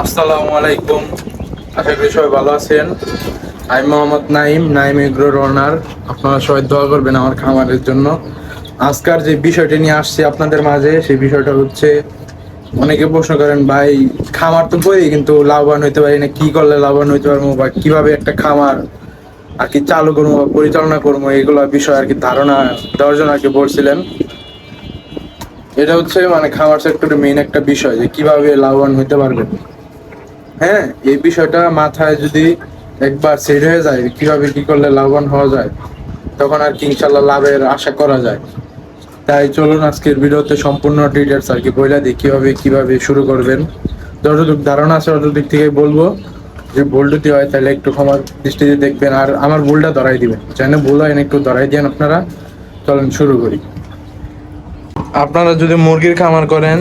আসসালামু আলাইকুম। আশা করি সবাই ভালো আছেন। আমি মোহাম্মদ নাইম এগ্রোর ওনার। আপনারা সবাই দোয়া করবেন আমার খামারের জন্য। আজকার যে বিষয়টি নিয়ে আসছি আপনাদের মাঝে, সেই বিষয়টা হচ্ছে, অনেকে প্রশ্ন করেন, ভাই খামার তো করি কিন্তু লাভবান হইতে পারি না, কি করলে লাভবান হইতে পারবো বা কিভাবে একটা খামার আর কি চালু করবো বা পরিচালনা করবো, এগুলো বিষয় আর কি ধারণা দেওয়ার জন্য আর কি বলছিলেন। এটা হচ্ছে মানে খামার সেক্টরের মেইন একটা বিষয়, যে কিভাবে লাভবান হইতে পারবেন। হ্যাঁ, এই বিষয়টা মাথায় যদি একবার সেট হয়ে যায় কিভাবে কি করলে লাভবান হওয়া যায়, তখন আর কি ইনশাল্লাহ লাভের আশা করা যায়। তাই চলুন আজকের ভিডিওতে সম্পূর্ণ ডিটেলস আর কি বইলা দিই কিভাবে শুরু করবেন। যতটুকু ধারণা আছে ততদিক থেকে বলবো। যে ভুল যদি হয় তাহলে একটু ক্ষমার দৃষ্টিতে দেখবেন, আর আমার ভুলটা ধরাই দিবেন, যেন ভুল হয় না একটু ধরাই দেন আপনারা। চলেন শুরু করি। আপনারা যদি মুরগির খামার করেন,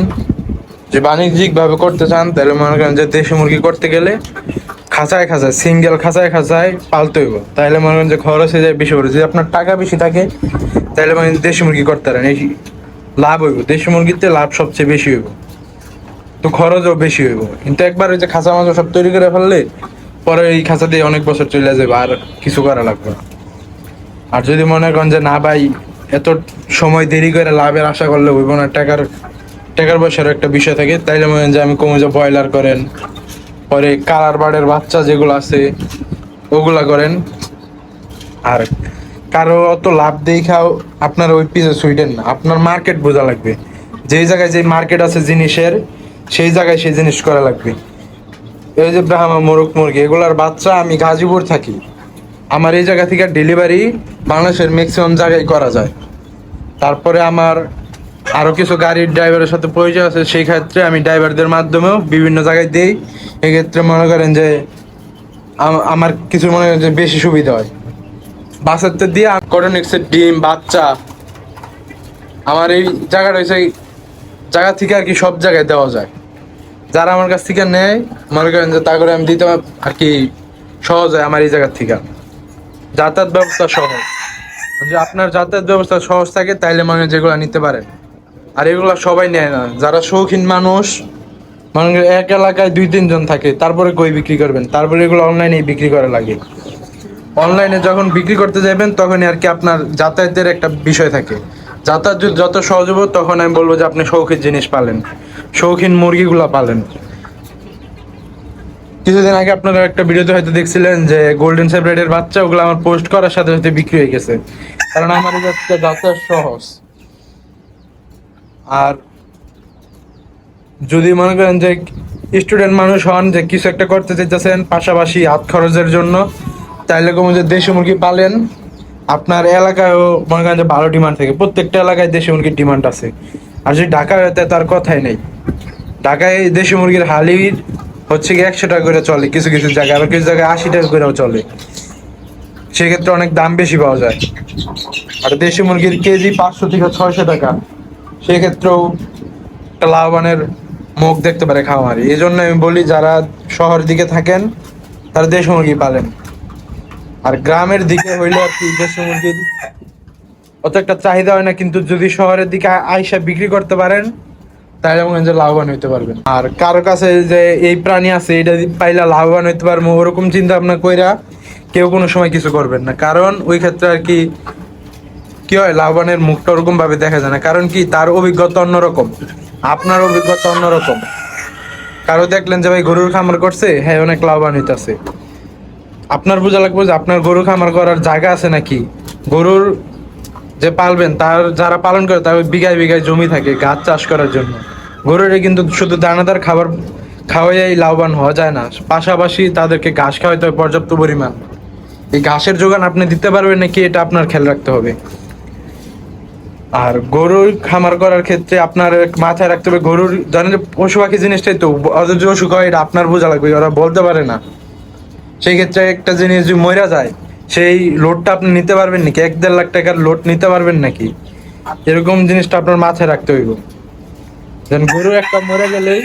যে বাণিজ্যিক ভাবে করতে চান, তাহলে মনে করেন যে দেশি মুরগি করতে গেলে খাঁচায় খাঁচায় সিঙ্গেল খাঁচায় খাঁচায় পালতে হইব। তাহলে মনে করেন যে খরচ হয়ে যায় বেশি করে। যদি আপনার টাকা বেশি থাকে তাহলে মানে দেশি মুরগি করতে পারেন, এই লাভ হইব। দেশি মুরগিতে লাভ সবচেয়ে বেশি হইব, তো খরচও বেশি হইব। কিন্তু একবার ওই যে খাঁচা মাচা সব তৈরি করে ফেললে পরে এই খাঁচা দিয়ে অনেক বছর চলে যাবে, আর কিছু করা লাগবে না। আর যদি মনে করেন যে না ভাই, এত সময় দেরি করে লাভের আশা করলে হইব না, টাকার পয়সার একটা বিষয় থাকে, তাইলে মনে হয় যে আমি কমে যে ব্রয়লার করেন, পরে কালার বার্ডের বাচ্চা যেগুলো আছে ওগুলা করেন। আর কারো অত লাভ দেখাও আপনার ওই পিছে সুইডেন না, আপনার মার্কেট বোঝা লাগবে। যেই জায়গায় যে মার্কেট আছে জিনিসের, সেই জায়গায় সেই জিনিস করা লাগবে। এই যে ব্রাহ্মা মোরগ মুরগি এগুলার বাচ্চা, আমি গাজীপুর থাকি, আমার এই জায়গা থেকে ডেলিভারি বাংলাদেশের ম্যাক্সিমাম জায়গায় করা যায়। তারপরে আমার আরো কিছু গাড়ির ড্রাইভারের সাথে পরিচয় আছে, সেই ক্ষেত্রে আমি ড্রাইভারদের মাধ্যমেও বিভিন্ন জায়গায় দিই। এক্ষেত্রে মনে করেন যে আমার কিছু মনে করেন যে বেশি সুবিধা হয়। বাসাতে দিয়ে কটনিক্সের ডিম বাচ্চা আমার এই জায়গা রয়েছে, জায়গা থেকে আর কি সব জায়গায় দেওয়া যায়। যারা আমার কাছ থেকে নেয় মনে করেন যে তা করে আমি দিতে আর কি সহজ হয়। আমার এই জায়গার থেকে যাতায়াত ব্যবস্থা সহজ। যদি আপনার যাতায়াত ব্যবস্থা সহজ থাকে তাইলে মানে যেগুলো নিতে পারেন। আর এগুলো সবাই নেয় না, যারা শৌখিন মানুষ, মানে এক এলাকায় 2-3 জন থাকে, তারপরে কই বিক্রি করবেন, তারপরে এগুলো অনলাইনে বিক্রি করা লাগে। অনলাইনে যখন বিক্রি করতে যাবেন তখনই আর কি আপনার যাতায়াতের একটা বিষয় থাকে। যাতায়াত যদি যত সহজ হবে, তখন আমি বলবো যে আপনি শৌখিন জিনিস পালেন, শৌখিন মুরগিগুলা পালেন। কিছুদিন আগে আপনারা একটা ভিডিওতে হয়তো দেখছিলেন যে গোল্ডেন সেপারেটের বাচ্চা, ওগুলো আমার পোস্ট করার সাথে সাথে বিক্রি হয়ে গেছে, কারণ আমার এই যাতায়াত সহজ। আর যদি মনে করেন যে স্টুডেন্ট মানুষ হন, যে কিছু একটা করতে চাইতেছেন পাশাপাশি হাত খরচের জন্য, তাইলে কোনো যে দেশি মুরগি পালেন। আপনার এলাকায়ও মনে করেন যে ভালো ডিমান্ড থাকে, প্রত্যেকটা এলাকায় দেশি মুরগির ডিমান্ড আছে। আর যদি ঢাকায় হতে তার কথাই নেই। ঢাকায় দেশি মুরগির হালির হচ্ছে কি 100 টাকা করে চলে, কিছু কিছু জায়গায়, আবার কিছু জায়গায় 80 টাকা করেও চলে। সেক্ষেত্রে অনেক দাম বেশি পাওয়া যায়। আর দেশি মুরগির কেজি 500 থেকে 600 টাকা, সেক্ষেত্রেও একটা লাভবানের মুখ দেখতে পারে খামারি। এই জন্য আমি বলি, যারা শহরের দিকে থাকেন তারা দেশি মুরগি পালেন। আর গ্রামের দিকে হইলে আর কি দেশি মুরগির অত একটা চাহিদা হয় না, কিন্তু যদি শহরের দিকে আইসা বিক্রি করতে পারেন তাহলে মনে হয় যে লাভবান হইতে পারবেন। আর কারো কাছে যে এই প্রাণী আছে এটা পাইলা লাভবান হইতে পারবো ওরকম চিন্তা ভাবনা কইরা কেউ কোনো সময় কিছু করবেন না, কারণ ওই ক্ষেত্রে আর কি কি হয়, লাভবানের মুখটা ওরকম ভাবে দেখা যায় না। কারণ কি, তার অভিজ্ঞতা অন্যরকম, আপনার অভিজ্ঞতা অন্যরকম। কারো দেখলেন যে ভাই গরুর খামার করছে, হ্যাঁ অনেক লাভবান হইতাছে, আপনার বোঝা লাগবে যে আপনার গরু খামার করার জায়গা আছে নাকি। গরুর যে পালবেন, তার যারা পালন করে তার বিঘায় বিঘায় জমি থাকে ঘাস চাষ করার জন্য। গরুর কিন্তু শুধু দানাদার খাবার খাওয়াই লাভবান হওয়া যায় না, পাশাপাশি তাদেরকে ঘাস খাওয়াইতে হয় পর্যাপ্ত পরিমাণ। এই ঘাসের যোগান আপনি দিতে পারবেন নাকি, এটা আপনার খেয়াল রাখতে হবে। আর গরুর খামার করার ক্ষেত্রে আপনার মাথায় রাখতে হবে, গরুর জানেন যে পশু পাখি জিনিসটাই তো, ওদের যে অসুখ হয় এটা আপনার বোঝা লাগবে, ওরা বলতে পারে না। সেই ক্ষেত্রে একটা জিনিস যদি মরে যায়, সেই লোডটা আপনি নিতে পারবেন নাকি, 1-1.5 লাখ টাকার লোড নিতে পারবেন নাকি, এরকম জিনিসটা আপনার মাথায় রাখতে হইব। যেন গরু একটা মরে গেলেই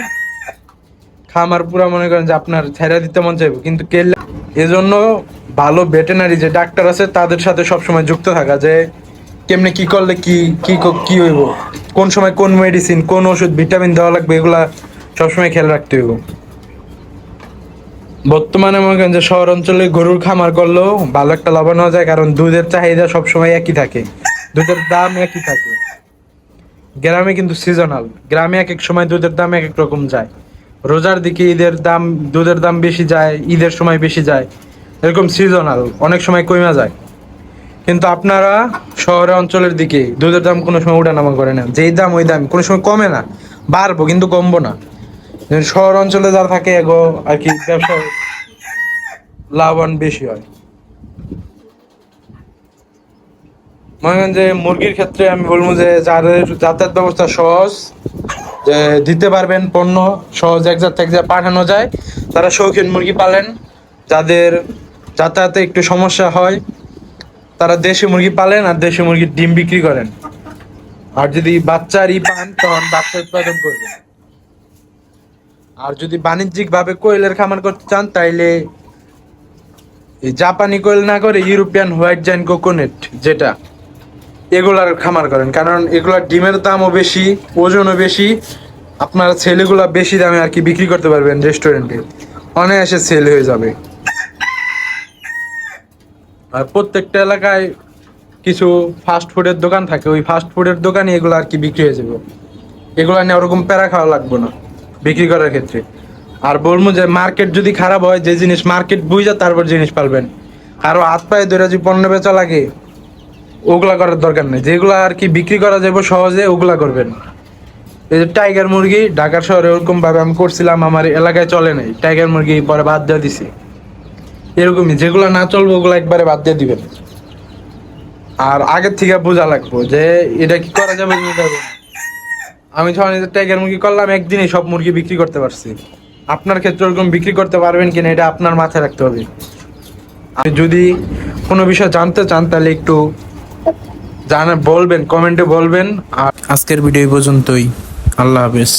খামার পুরা মনে করেন যে আপনার ছেড়ে দিতে মন চাইবে, কিন্তু কেলে এজন্য ভালো ভেটেনারি যে ডাক্তার আছে তাদের সাথে সবসময় যুক্ত থাকা, যে কেমনে কি করলে কি কি কি হইব, কোন সময় কোন মেডিসিন কোন ওষুধ ভিটামিন দেওয়া লাগবে, এগুলা সবসময় খেয়াল রাখতে হইব। বর্তমানে মনে করেন যে শহর অঞ্চলে গরুর খামার করলেও ভালো একটা লাভ নেওয়া যায়, কারণ দুধের চাহিদা সবসময় একই থাকে, দুধের দাম একই থাকে। গ্রামে কিন্তু সিজনাল, গ্রামে এক এক সময় দুধের দাম এক এক রকম যায়। রোজার দিকে দুধের দাম বেশি যায়, ঈদের সময় বেশি যায়, এরকম সিজনাল, অনেক সময় কমে যায়। কিন্তু আপনারা শহরের অঞ্চলের দিকে দুধের দাম কোনো সময় উঠানামা করে না, যেই দাম ওই দাম, কোনো সময় কমে না, বাড়বো কিন্তু কমবো না। শহর অঞ্চলে যারা থাকে এগো আর কি ব্যবসায় লাভবান বেশি হয়। মনে করেন যে মুরগির ক্ষেত্রে আমি বলবো যে যাদের যাতায়াত ব্যবস্থা সহজ, যে দিতে পারবেন পণ্য সহজ, এক জায়গা থেকে পাঠানো যায়, তারা শৌখিন মুরগি পালেন। যাদের যাতায়াতে একটু সমস্যা হয় তারা দেশি মুরগি পালেন আর দেশি মুরগির ডিম বিক্রি করেন। আর যদি বাচ্চারই পান তখন বাচ্চা উৎপাদন করবেন। আর যদি বাণিজ্যিক ভাবে কোয়েলের খামার করতে চান তাইলে এই জাপানি কোয়েল না করে ইউরোপিয়ান হোয়াইট জায়ান্ট কোকোনেট যেটা, এগুলার খামার করেন, কারণ এগুলার ডিমের দামও বেশি, ওজনও বেশি। আপনারা ছেলেগুলা বেশি দামে আর কি বিক্রি করতে পারবেন রেস্টুরেন্টে, অনায়াসে সেল হয়ে যাবে। আর প্রত্যেকটা এলাকায় কিছু ফাস্ট ফুডের দোকান থাকে, ওই ফাস্ট ফুডের দোকানে এগুলো আর কি বিক্রি হয়ে যাবে। এগুলো নিয়ে ওরকম প্যারা খাওয়া লাগবে না বিক্রি করার ক্ষেত্রে। আর বলবো যে মার্কেট যদি খারাপ হয়, যে জিনিস মার্কেট বুঝা তারপর জিনিস পালবেন। আরো হাত পায়ে ধরে যদি পণ্য বেচা লাগে ওগুলা করার দরকার নেই, যেগুলো আর কি বিক্রি করা যাবে সহজে ওগুলা করবেন। এই যে টাইগার মুরগি ঢাকার শহরে ওরকম ভাবে আমি করছিলাম, আমার এলাকায় চলে নাই, টাইগার মুরগি পরে বাদ দিয়ে দিছি। এরকমই যেগুলো না চলবে ওগুলো একবারে বাদ দিয়ে দিবেন। আর আগের থেকে বোঝা লাগবো যে এটা কি করা যাবে কি যাবে না। আমি যখন টাইগার মুরগি করলাম একদিনে সব মুরগি বিক্রি করতে পারছি। আপনার ক্ষেত্রে ওরকম বিক্রি করতে পারবেন কিনা এটা আপনার মাথায় রাখতে হবে। আপনি যদি কোনো বিষয় জানতে চান তাহলে একটু বলবেন, কমেন্টে বলবেন। আর আজকের ভিডিও পর্যন্তই, আল্লাহ হাফেজ।